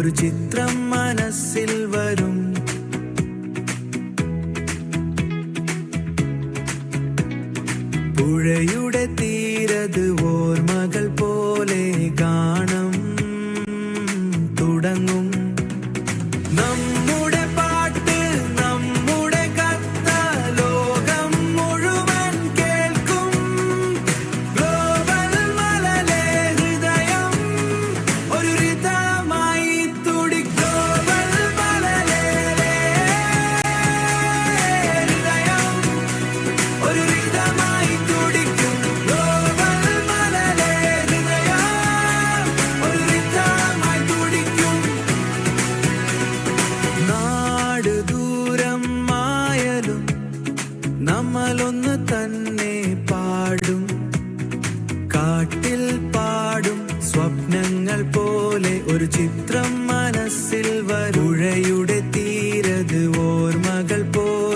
ഒരു ചിത്രം മനസ്സിൽ വരും. പുഴയുടെ തീരത് ഓർമ്മകൾ പോലെ ഗാനം തുടങ്ങും. നമ്മുടെ പാട്ട് നമ്മുടെ കഥ ലോകം മുഴുവൻ കേൾക്കും. ഗ്ലോബൽ മലലെ ഹൃദയം ഒരു റിതമായി തുടിക്കും. ഗ്ലോബൽ മലലെ ഹൃദയം ഒരു റിതമായി തുടിക്കും. ഗ്ലോബൽ മലലെ ഹൃദയം ഒരു റിതമായി തുടിക്കും. നാട് ദൂരം ആയാലും നമ്മളൊന്ന് തന്നെ പാടും. കാട്ടിൽ പാടും സ്വപ്നങ്ങൾ പോലെ ഒരു ചിത്രം മനസ്സിൽ വരും. പുഴയുടെ തീരത് ഓർമ്മകൾ പോലെ